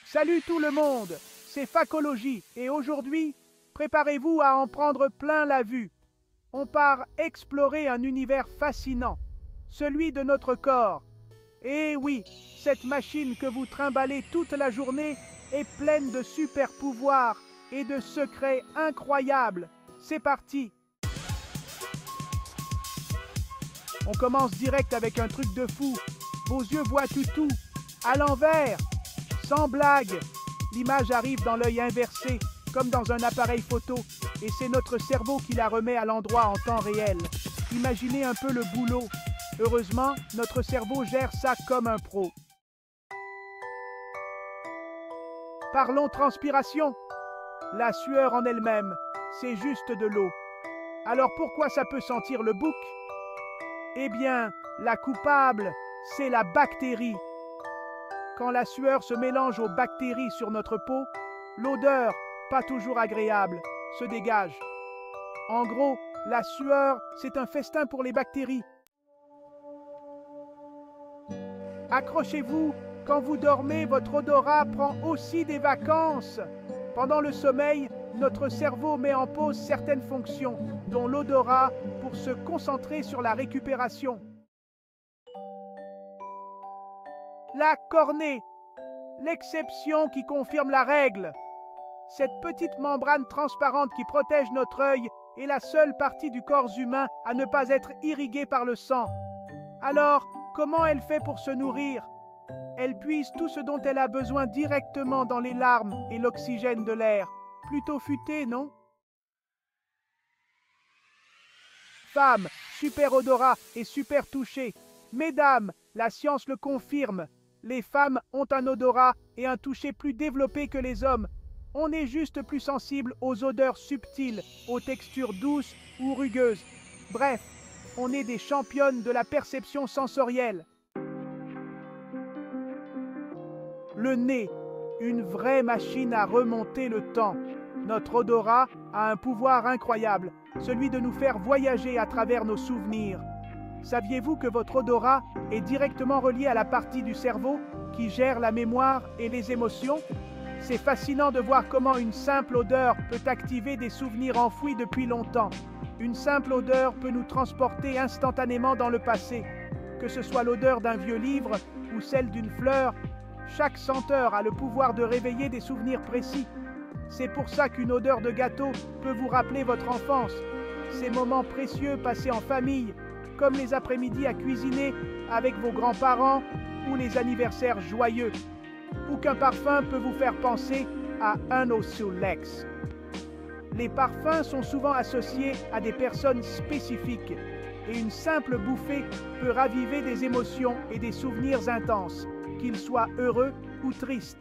Salut tout le monde, c'est Facologie et aujourd'hui, préparez-vous à en prendre plein la vue. On part explorer un univers fascinant, celui de notre corps. Et oui, cette machine que vous trimballez toute la journée est pleine de super pouvoirs et de secrets incroyables. C'est parti! On commence direct avec un truc de fou. Vos yeux voient tout à l'envers. Sans blague, l'image arrive dans l'œil inversé, comme dans un appareil photo, et c'est notre cerveau qui la remet à l'endroit en temps réel. Imaginez un peu le boulot. Heureusement, notre cerveau gère ça comme un pro. Parlons transpiration. La sueur en elle-même, c'est juste de l'eau. Alors pourquoi ça peut sentir le bouc? Eh bien, la coupable, c'est la bactérie. Quand la sueur se mélange aux bactéries sur notre peau, l'odeur, pas toujours agréable, se dégage. En gros, la sueur, c'est un festin pour les bactéries. Accrochez-vous, quand vous dormez, votre odorat prend aussi des vacances. Pendant le sommeil, notre cerveau met en pause certaines fonctions, dont l'odorat, pour se concentrer sur la récupération. La cornée, l'exception qui confirme la règle. Cette petite membrane transparente qui protège notre œil est la seule partie du corps humain à ne pas être irriguée par le sang. Alors, comment elle fait pour se nourrir? Elle puise tout ce dont elle a besoin directement dans les larmes et l'oxygène de l'air. Plutôt futé, non? Femmes, super odorat et super touché. Mesdames, la science le confirme. Les femmes ont un odorat et un toucher plus développé que les hommes. On est juste plus sensible aux odeurs subtiles, aux textures douces ou rugueuses. Bref, on est des championnes de la perception sensorielle. Le nez, une vraie machine à remonter le temps. Notre odorat a un pouvoir incroyable, celui de nous faire voyager à travers nos souvenirs. Saviez-vous que votre odorat est directement relié à la partie du cerveau qui gère la mémoire et les émotions? C'est fascinant de voir comment une simple odeur peut activer des souvenirs enfouis depuis longtemps. Une simple odeur peut nous transporter instantanément dans le passé. Que ce soit l'odeur d'un vieux livre ou celle d'une fleur, chaque senteur a le pouvoir de réveiller des souvenirs précis. C'est pour ça qu'une odeur de gâteau peut vous rappeler votre enfance, ces moments précieux passés en famille, comme les après-midi à cuisiner avec vos grands-parents ou les anniversaires joyeux. Ou qu'un parfum peut vous faire penser à un Lex. Les parfums sont souvent associés à des personnes spécifiques et une simple bouffée peut raviver des émotions et des souvenirs intenses, qu'ils soient heureux ou tristes.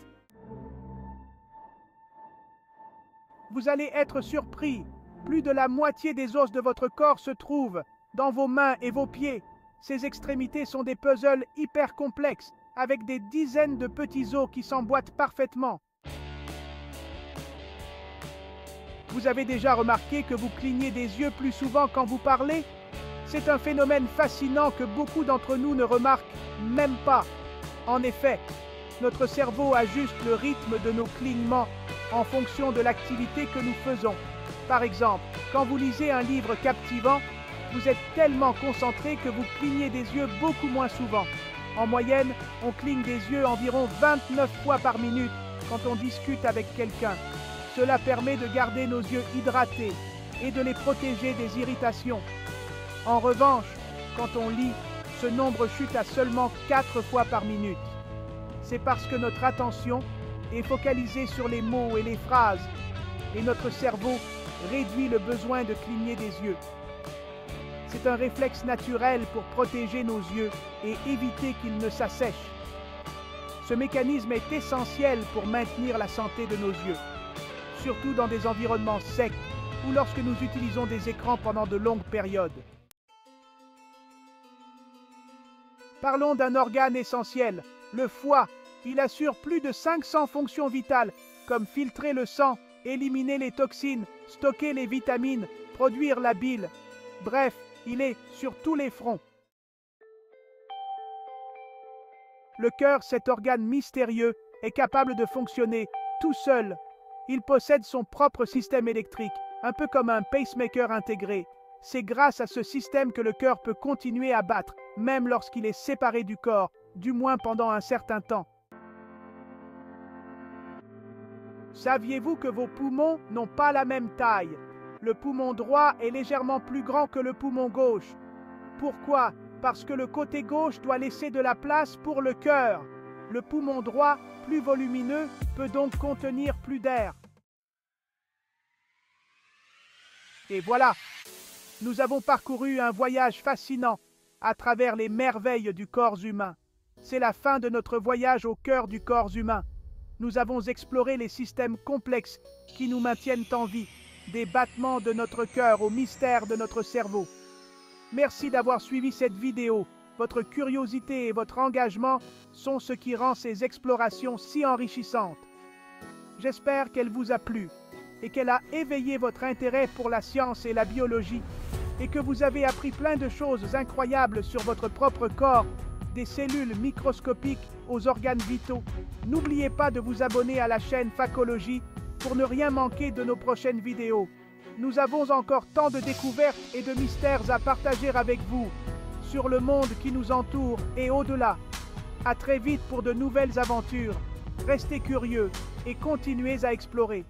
Vous allez être surpris, plus de la moitié des os de votre corps se trouvent dans vos mains et vos pieds. Ces extrémités sont des puzzles hyper complexes, avec des dizaines de petits os qui s'emboîtent parfaitement. Vous avez déjà remarqué que vous clignez des yeux plus souvent quand vous parlez? C'est un phénomène fascinant que beaucoup d'entre nous ne remarquent même pas. En effet, notre cerveau ajuste le rythme de nos clignements en fonction de l'activité que nous faisons. Par exemple, quand vous lisez un livre captivant, vous êtes tellement concentré que vous clignez des yeux beaucoup moins souvent. En moyenne, on cligne des yeux environ 29 fois par minute quand on discute avec quelqu'un. Cela permet de garder nos yeux hydratés et de les protéger des irritations. En revanche, quand on lit, ce nombre chute à seulement 4 fois par minute. C'est parce que notre attention est focalisée sur les mots et les phrases, et notre cerveau réduit le besoin de cligner des yeux. C'est un réflexe naturel pour protéger nos yeux et éviter qu'ils ne s'assèchent. Ce mécanisme est essentiel pour maintenir la santé de nos yeux, surtout dans des environnements secs ou lorsque nous utilisons des écrans pendant de longues périodes. Parlons d'un organe essentiel, le foie. Il assure plus de 500 fonctions vitales, comme filtrer le sang, éliminer les toxines, stocker les vitamines, produire la bile. Bref, il est sur tous les fronts. Le cœur, cet organe mystérieux, est capable de fonctionner tout seul. Il possède son propre système électrique, un peu comme un pacemaker intégré. C'est grâce à ce système que le cœur peut continuer à battre, même lorsqu'il est séparé du corps, du moins pendant un certain temps. Saviez-vous que vos poumons n'ont pas la même taille? Le poumon droit est légèrement plus grand que le poumon gauche. Pourquoi? Parce que le côté gauche doit laisser de la place pour le cœur. Le poumon droit, plus volumineux, peut donc contenir plus d'air. Et voilà, nous avons parcouru un voyage fascinant à travers les merveilles du corps humain. C'est la fin de notre voyage au cœur du corps humain. Nous avons exploré les systèmes complexes qui nous maintiennent en vie, des battements de notre cœur au mystère de notre cerveau. Merci d'avoir suivi cette vidéo. Votre curiosité et votre engagement sont ce qui rend ces explorations si enrichissantes. J'espère qu'elle vous a plu et qu'elle a éveillé votre intérêt pour la science et la biologie et que vous avez appris plein de choses incroyables sur votre propre corps, des cellules microscopiques aux organes vitaux. N'oubliez pas de vous abonner à la chaîne Facologie pour ne rien manquer de nos prochaines vidéos. Nous avons encore tant de découvertes et de mystères à partager avec vous sur le monde qui nous entoure et au-delà. À très vite pour de nouvelles aventures. Restez curieux et continuez à explorer.